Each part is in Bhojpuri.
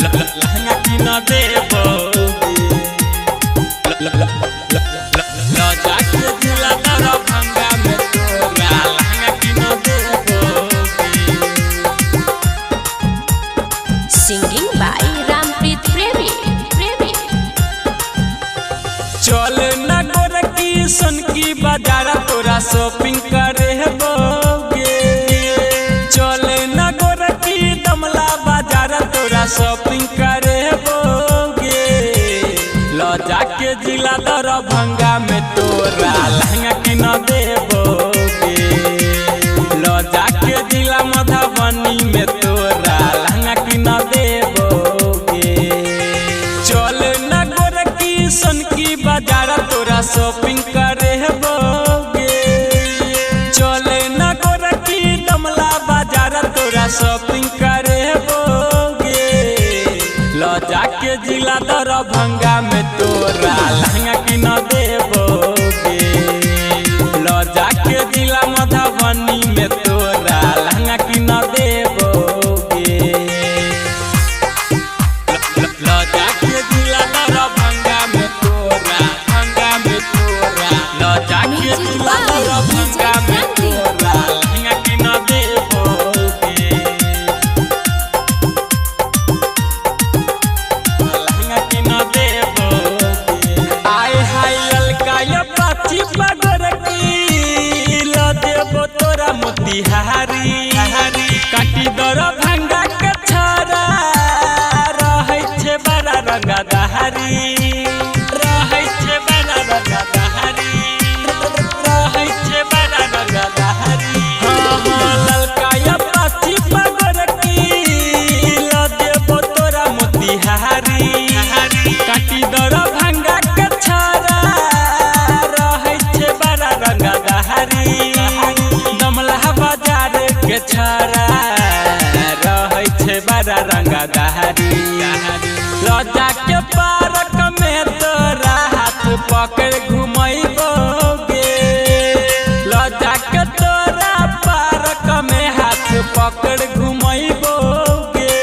लहंगा की न देबो जाके जिला दरभंगा में तोरा लहंगा की न देबो। सिंगिंग बाय रामप्रीत प्रेमी। चल न गोरकी सन की बाजार तोरा शॉपिंग करे बोगे। चल न गोरकी दमला बाजार तोरा शॉपिंग करे बोगे। लो जाके जिला दरभंगा में तोरा लहंगा की न देबोगे। लो जाके जिला मधुबनी में तोरा लहंगा की न देबोगे। चल न गोरकी सन की बाजार तोरा शॉपिंग करे बोगे। चल न गोरकी दमला बाजार तोरा शॉपिंग करे बोगे। लो जाके जिला दरभंगा में तोरा लहंगा की न देबोगे। लो जाके जिला मधुबनी में तोरा लहंगा की न देबोगे। लो जाके जिला दरभंगा में तोरा लो जाके जिला दरभंगा में तोरा लहंगा की न देबोगे। लहंगा की न देबोगे। आए हाय ललका या पाची पगर की लो देबो तोरा मोतिहारी। काटी दरभंगा के छारा रहै छे बड़ा रंगदारी। रहै छे बड़ा रंगदारी। रहै छे बड़ा रंगदारी। ललका या पाची पगर की लो देबो तोरा मोतिहारी। काटी दरभंगा के छारा रहै छे बड़ा रंगदारी। दमला बाजार के छारा रहै छे बड़ा रंगदारी। राजा के पार्क में तोरा हाथ पकड़ घुमैबोगे। राजा के तोरा पार्क में हाथ पकड़ घुमैबोगे।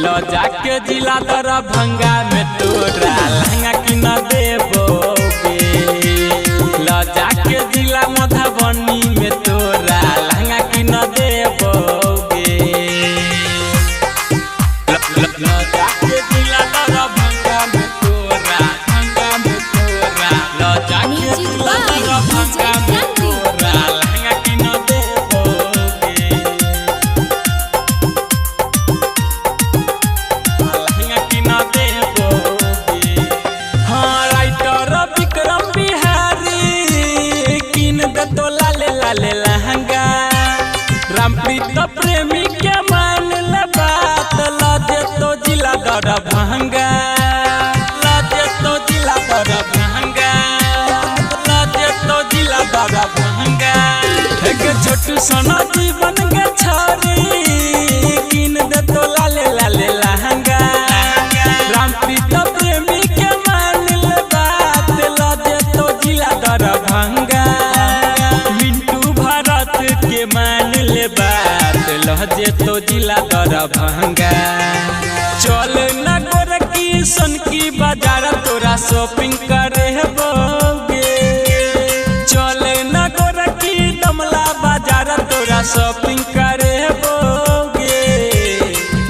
राजा के जिला दरभंगा में तोरा लहंगा की न देबोगे। राजा के जिला मधुबनी में तोरा लहंगा की न देबोगे। जाके जिला दरभंगा में तोरा लो जाके जिला दरभंगा में तोरा लहंगा की न देबोगे। लहंगा की न देबोगे। हाँ राइटर विक्रम बिहारी किन दे तो लाले लाले लहंगा। रामप्रीत प्रेमी के मान ले बात ला दे तो जिला दरभंगा। ला दे तो जिला दरभंगा। ला दे तो जिला दरभंगा। एक छोटू सोना जीवन के छारी किन दे तो लाले लाले लहंगा। रामप्रीत प्रेमी के मान ले बात ला दे तो जिला दरभंगा। मिंटू भारत के मान ले बात लहजे तो जिला दरभंगा। चल न गोरकी सन की बाजार तोरा शॉपिंग करे बोगे। चल न गोरकी दमला बाजार तोरा शॉपिंग करे बोगे।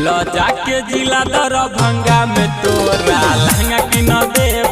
लो जाके जिला दरभंगा में तोरा लहंगा की न देबोगे।